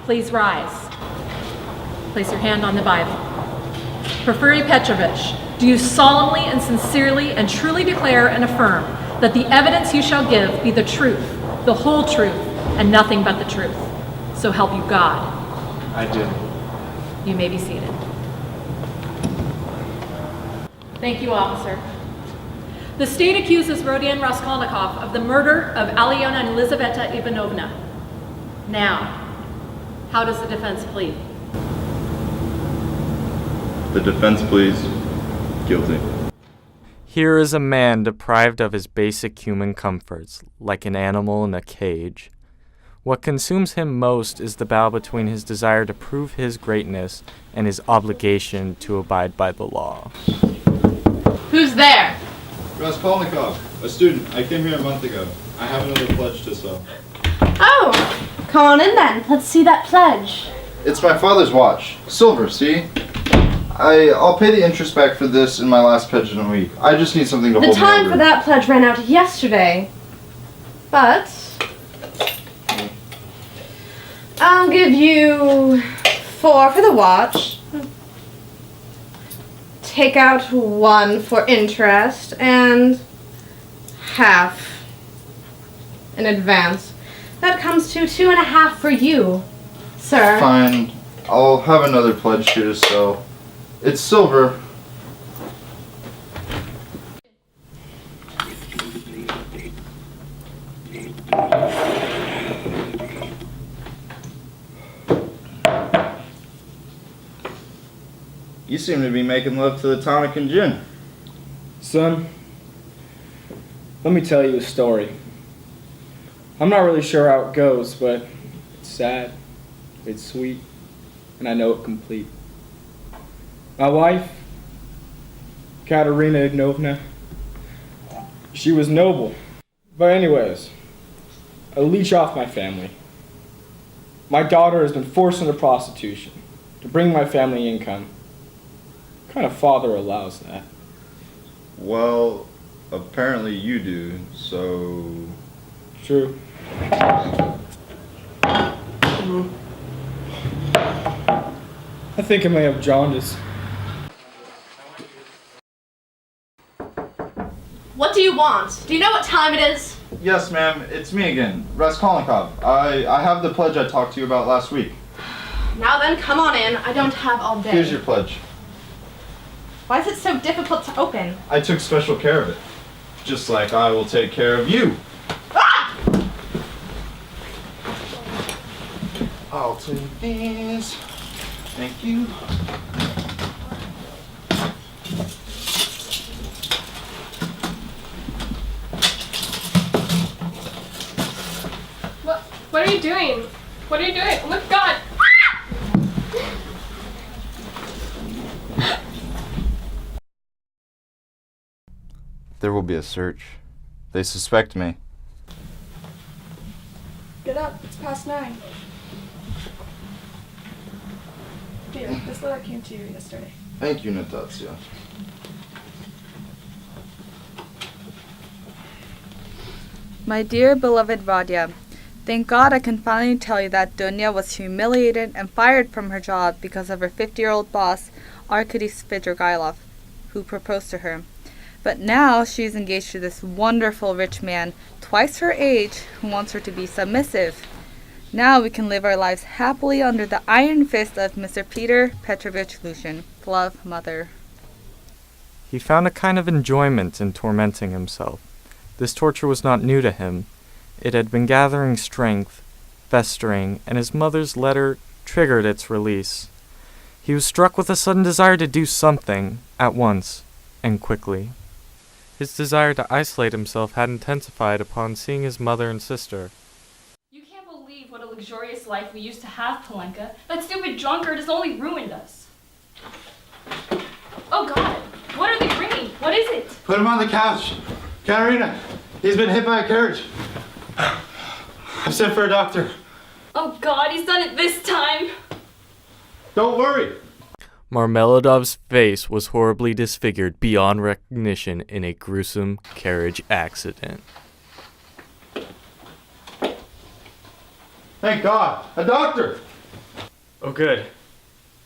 Please rise. Place your hand on the Bible. Porfiry Petrovich, do you solemnly and sincerely and truly declare and affirm that the evidence you shall give be the truth, the whole truth, and nothing but the truth? So help you God. I do. You may be seated. Thank you, officer. The state accuses Rodion Raskolnikov of the murder of Alyona Elizaveta Ivanovna. Now, how does the defense plead? The defense pleads guilty. Here is a man deprived of his basic human comforts, like an animal in a cage. What consumes him most is the battle between his desire to prove his greatness and his obligation to abide by the law. Who's there? Raskolnikov, a student. I came here a month ago. I have another pledge to sell. Oh, come on in then. Let's see that pledge. It's my father's watch. Silver, see? I'll pay the interest back for this in my last pledge in a week. I just need something to The hold me time over. for that pledge ran out yesterday. But I'll give you 4 for the watch. Take out 1 for interest and half in advance. That comes to 2.5 for you, sir. Fine. I'll have another pledge here to sell. It's silver. You seem to be making love to the tonic and gin. Son, let me tell you a story. I'm not really sure how it goes, but it's sad, it's sweet, and I know it complete. My wife, Katerina Ignovna, she was noble. But anyways, I leech off my family. My daughter has been forced into prostitution to bring my family income. What kind of father allows that? Well, apparently you do, so... True. I think I may have jaundice. What do you want? Do you know what time it is? Yes, ma'am, it's me again, Raskolnikov. I have the pledge I talked to you about last week. Now then, come on in. I don't have all day. Here's your pledge. Why is it so difficult to open? I took special care of it. Just like I will take care of you. Ah! I'll take these. Thank you. What are you doing? What are you doing? Oh my God! There will be a search. They suspect me. Get up, it's past 9. Here, this letter came to you yesterday. Thank you, Natasha. My dear beloved Vadya, thank God I can finally tell you that Dunya was humiliated and fired from her job because of her 50-year-old boss, Arkady Svidrigailov, who proposed to her. But now she is engaged to this wonderful rich man, twice her age, who wants her to be submissive. Now we can live our lives happily under the iron fist of Mr. Peter Petrovich Lushin. Love, Mother. He found a kind of enjoyment in tormenting himself. This torture was not new to him. It had been gathering strength, festering, and his mother's letter triggered its release. He was struck with a sudden desire to do something, at once, and quickly. His desire to isolate himself had intensified upon seeing his mother and sister. You can't believe what a luxurious life we used to have, Polenka. That stupid drunkard has only ruined us. Oh God, what are they bringing? What is it? Put him on the couch. Katerina, he's been hit by a carriage. I've sent for a doctor. Oh God, he's done it this time. Don't worry. Marmeladov's face was horribly disfigured beyond recognition in a gruesome carriage accident. Thank God, a doctor. Oh good.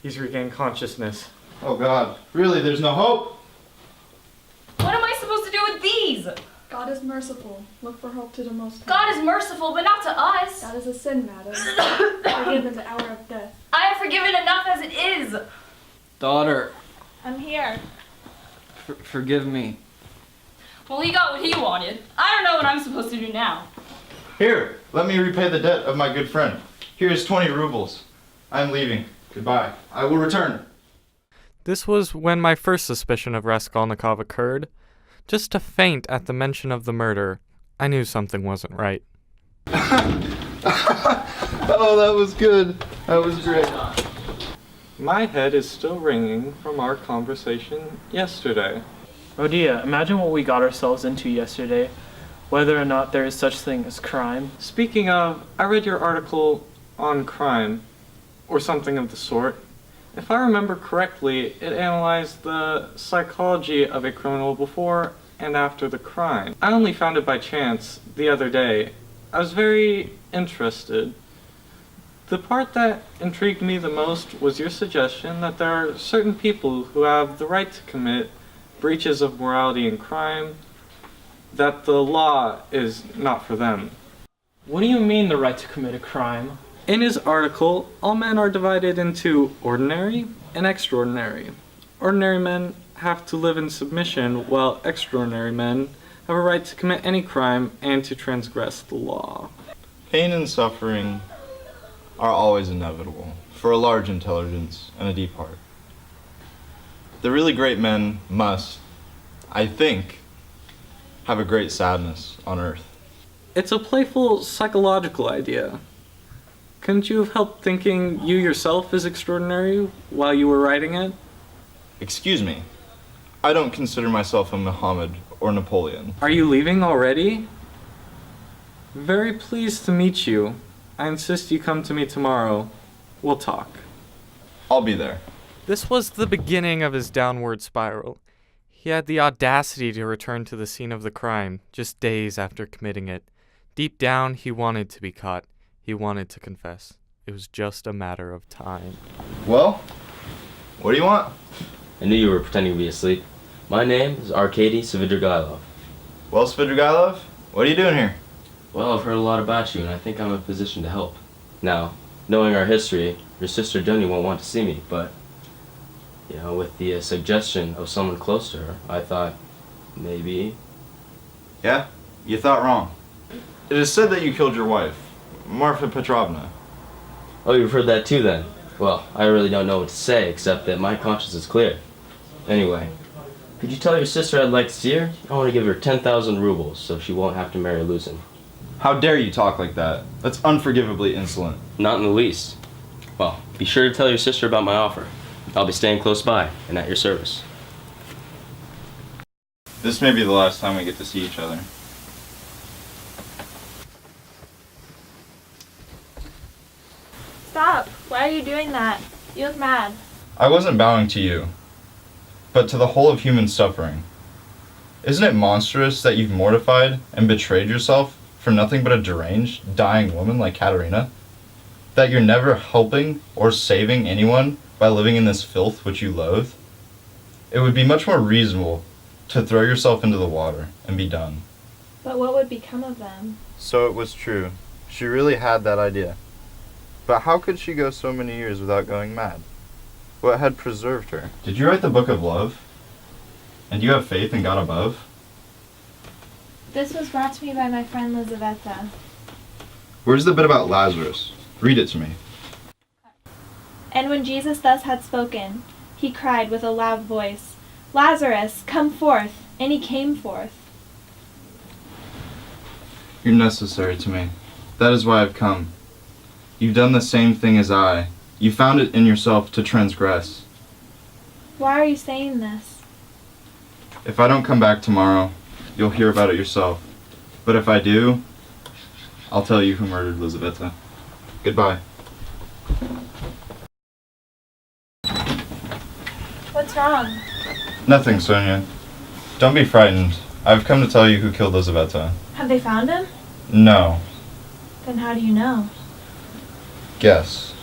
He's regained consciousness. Oh God, really, there's no hope? What am I supposed to do with these? God is merciful. Look for help to the Most High. God is merciful, but not to us. That is a sin, madam. Forgive in the hour of death. I have forgiven enough as it is. Daughter, I'm here. forgive me. Well, he got what he wanted. I don't know what I'm supposed to do now. Here, let me repay the debt of my good friend. Here is 20 rubles. I'm leaving. Goodbye. I will return. This was when my first suspicion of Raskolnikov occurred. Just a faint at the mention of the murder, I knew something wasn't right. Oh, that was good. That was great. My head is still ringing from our conversation yesterday. Oh dear, imagine what we got ourselves into yesterday. Whether or not there is such thing as crime. Speaking of, I read your article on crime, or something of the sort. If I remember correctly, it analyzed the psychology of a criminal before and after the crime. I only found it by chance the other day. I was very interested. The part that intrigued me the most was your suggestion that there are certain people who have the right to commit breaches of morality and crime, that the law is not for them. What do you mean the right to commit a crime? In his article, all men are divided into ordinary and extraordinary. Ordinary men have to live in submission, while extraordinary men have a right to commit any crime and to transgress the law. Pain and suffering are always inevitable for a large intelligence and a deep heart. The really great men must, I think, have a great sadness on earth. It's a playful psychological idea. Couldn't you have helped thinking you yourself is extraordinary while you were writing it? Excuse me, I don't consider myself a Muhammad or Napoleon. Are you leaving already? Very pleased to meet you. I insist you come to me tomorrow. We'll talk. I'll be there. This was the beginning of his downward spiral. He had the audacity to return to the scene of the crime just days after committing it. Deep down, he wanted to be caught. He wanted to confess. It was just a matter of time. Well, what do you want? I knew you were pretending to be asleep. My name is Arkady Svidrigailov. Well, Svidrigailov, what are you doing here? Well, I've heard a lot about you, and I think I'm in a position to help. Now, knowing our history, your sister Dunya won't want to see me, but, with the suggestion of someone close to her, I thought, maybe... Yeah, you thought wrong. It is said that you killed your wife, Marfa Petrovna. Oh, you've heard that too, then? Well, I really don't know what to say, except that my conscience is clear. Anyway, could you tell your sister I'd like to see her? I want to give her 10,000 rubles, so she won't have to marry Luzin. How dare you talk like that? That's unforgivably insolent. Not in the least. Well, be sure to tell your sister about my offer. I'll be staying close by and at your service. This may be the last time we get to see each other. Stop! Why are you doing that? You look mad. I wasn't bowing to you, but to the whole of human suffering. Isn't it monstrous that you've mortified and betrayed yourself for nothing but a deranged, dying woman like Katerina? That you're never helping or saving anyone by living in this filth which you loathe? It would be much more reasonable to throw yourself into the water and be done. But what would become of them? So it was true. She really had that idea. But how could she go so many years without going mad? What had preserved her? Did you write the Book of Love? And do you have faith in God above? This was brought to me by my friend Lizaveta. Where's the bit about Lazarus? Read it to me. And when Jesus thus had spoken, he cried with a loud voice, Lazarus, come forth! And he came forth. You're necessary to me. That is why I've come. You've done the same thing as I. You found it in yourself to transgress. Why are you saying this? If I don't come back tomorrow, you'll hear about it yourself. But if I do, I'll tell you who murdered Lizaveta. Goodbye. What's wrong? Nothing, Sonia. Don't be frightened. I've come to tell you who killed Lizaveta. Have they found him? No. Then how do you know? Guess.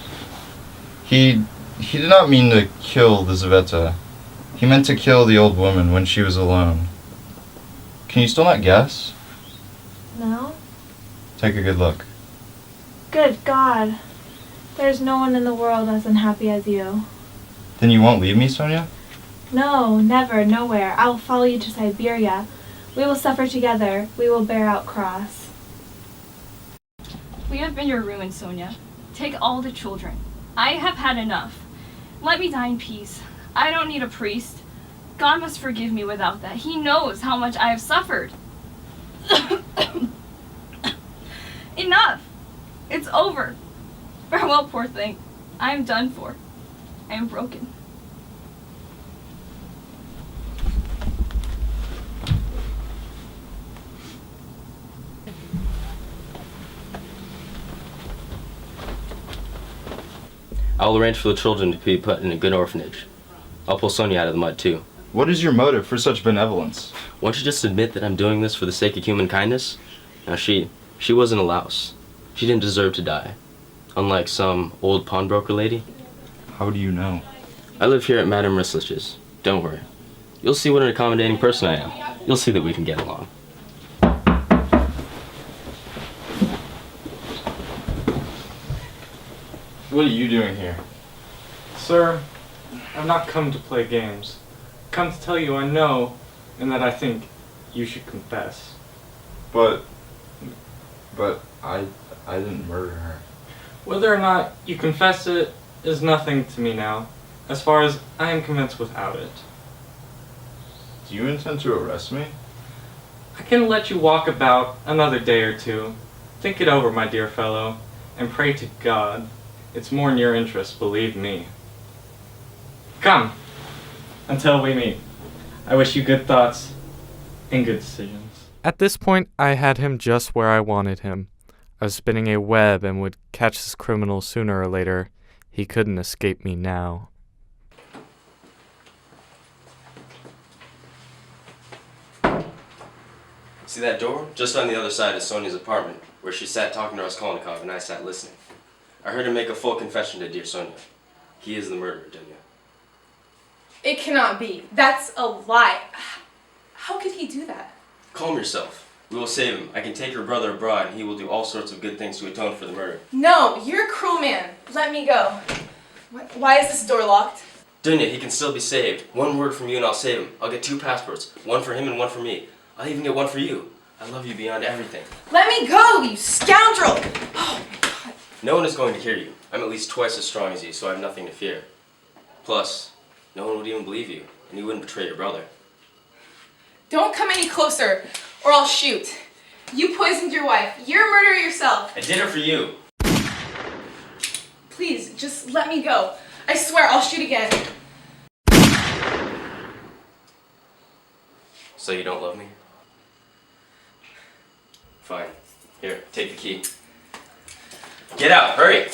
He did not mean to kill Lizaveta. He meant to kill the old woman when she was alone. Can you still not guess? No? Take a good look. Good God. There's no one in the world as unhappy as you. Then you won't leave me, Sonia? No, never, nowhere. I will follow you to Siberia. We will suffer together. We will bear out cross. We have been your ruin, Sonia. Take all the children. I have had enough. Let me die in peace. I don't need a priest. God must forgive me without that. He knows how much I have suffered. Enough! It's over. Farewell, poor thing. I am done for. I am broken. I'll arrange for the children to be put in a good orphanage. I'll pull Sonia out of the mud, too. What is your motive for such benevolence? Won't you just admit that I'm doing this for the sake of human kindness? Now, she wasn't a louse. She didn't deserve to die. Unlike some old pawnbroker lady. How do you know? I live here at Madame Risslich's. Don't worry. You'll see what an accommodating person I am. You'll see that we can get along. What are you doing here? Sir, I've not come to play games. I've come to tell you I know, and that I think you should confess. But I didn't murder her. Whether or not you confess it is nothing to me now, as far as I am convinced without it. Do you intend to arrest me? I can let you walk about another day or two. Think it over, my dear fellow, and pray to God. It's more in your interest, believe me. Come, until we meet. I wish you good thoughts and good decisions. At this point, I had him just where I wanted him. I was spinning a web and would catch this criminal sooner or later. He couldn't escape me now. See that door? Just on the other side is Sonia's apartment, where she sat talking to Raskolnikov and I sat listening. I heard him make a full confession to dear Sonia. He is the murderer, Dunya. It cannot be. That's a lie. How could he do that? Calm yourself. We will save him. I can take your brother abroad and he will do all sorts of good things to atone for the murder. No, you're a cruel man. Let me go. Why is this door locked? Dunya, he can still be saved. One word from you and I'll save him. I'll get 2 passports. One for him and one for me. I'll even get one for you. I love you beyond everything. Let me go, you scoundrel! Oh my God. No one is going to hear you. I'm at least twice as strong as you, so I have nothing to fear. Plus, no one would even believe you, and you wouldn't betray your brother. Don't come any closer, or I'll shoot. You poisoned your wife. You're a murderer yourself. I did it for you. Please, just let me go. I swear I'll shoot again. So you don't love me? Fine. Here, take the key. Get out, hurry!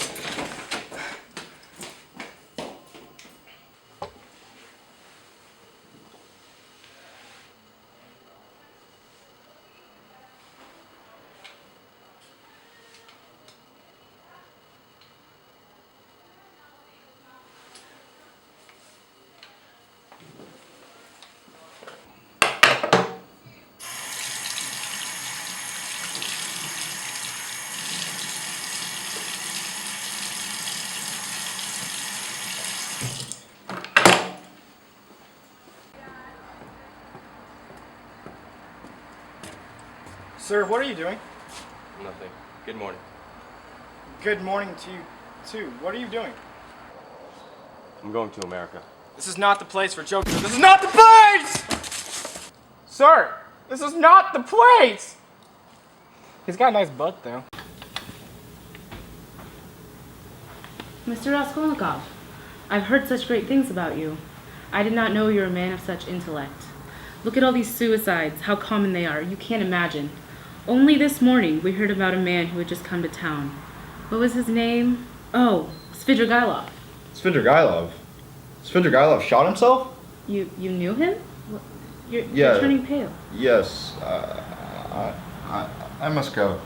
Sir, what are you doing? Nothing. Good morning. Good morning to you, too. What are you doing? I'm going to America. This is not the place for jokes. This is not the place! Sir, this is not the place! He's got a nice butt, though. Mr. Raskolnikov, I've heard such great things about you. I did not know you were a man of such intellect. Look at all these suicides, how common they are. You can't imagine. Only this morning we heard about a man who had just come to town. What was his name? Oh, Svidrigailov. Svidrigailov? Svidrigailov shot himself? You knew him? You're turning pale. Yes. I must go.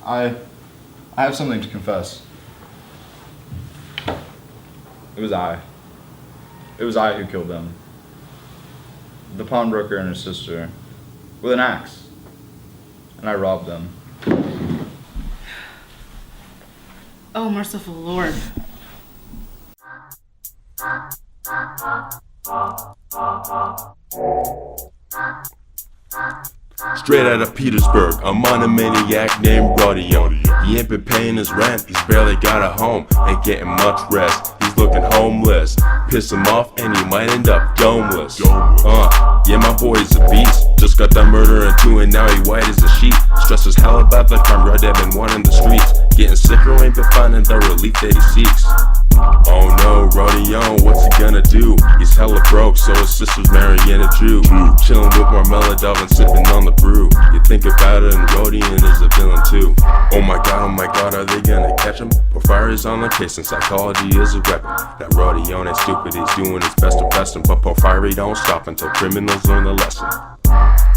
I have something to confess. It was I. It was I who killed them. The pawnbroker and her sister, with an axe. And I robbed them. Oh, merciful Lord. Straight out of Petersburg, a monomaniac named Rodion. He ain't been paying his rent, he's barely got a home, ain't getting much rest, he's looking homeless. Piss him off and he might end up domeless. Yeah, my boy's a beast, just got done murdering two and now he white as a sheet. Stressed as hell about the crime, red dead been one in the streets. Getting sicker, ain't been finding the relief that he seeks. Oh no, Rodion, what's he gonna do? He's hella broke, so his sister's marrying a Jew. Chillin' with Marmella Dove and sipping on the brew. You think about it and Rodion is a villain too. Oh my god, are they gonna catch him? Porphyry's on the case and psychology is a weapon. That Rodion ain't stupid, he's doing his best to best him. But Porphyry don't stop until criminals learn the lesson.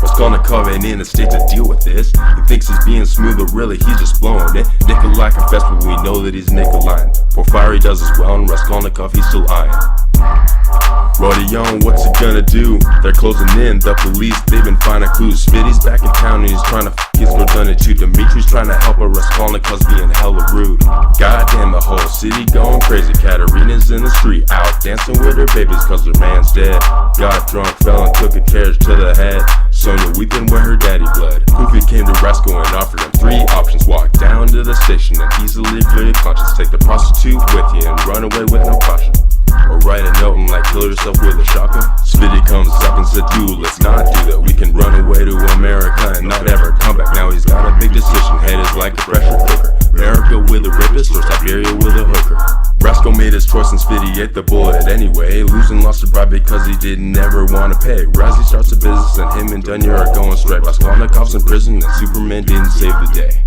Raskolnikov ain't in a state to deal with this. He thinks he's being smooth, but really he's just blowing it. Nikolai confessed, but we know that he's Nikolai. Porphyry does as well, and Raskolnikov he's still eyeing. Rodion, what's he gonna do? They're closing in, the police, they've been finding clues. Spitty's back in town and he's trying to f*** his lieutenant too. Dimitri's trying to help her, Raskolnikov's being hella rude. Goddamn, the whole city going crazy. Katerina's in the street, out dancing with her babies cause her man's dead. Got drunk, fell and took a carriage to the head. Sonia weeping where her daddy bled. Poofy came to rescue and offered him 3 options. Walk down to the station and easily clear your conscience. Take the prostitute with you and run away with no caution. Or write a note and like kill yourself with a shotgun. Spitty comes up and said, dude, let's not do that. We can run away to America and not ever come back. Now he's got a big decision, head is like a pressure cooker. America with a rapist or Siberia with a hooker. Rascal made his choice and Spitty ate the bullet anyway. Losing lost a bribe because he didn't ever want to pay. Razzie starts a business and him and Dunya are going straight. Raskolnikov's in prison and Superman didn't save the day.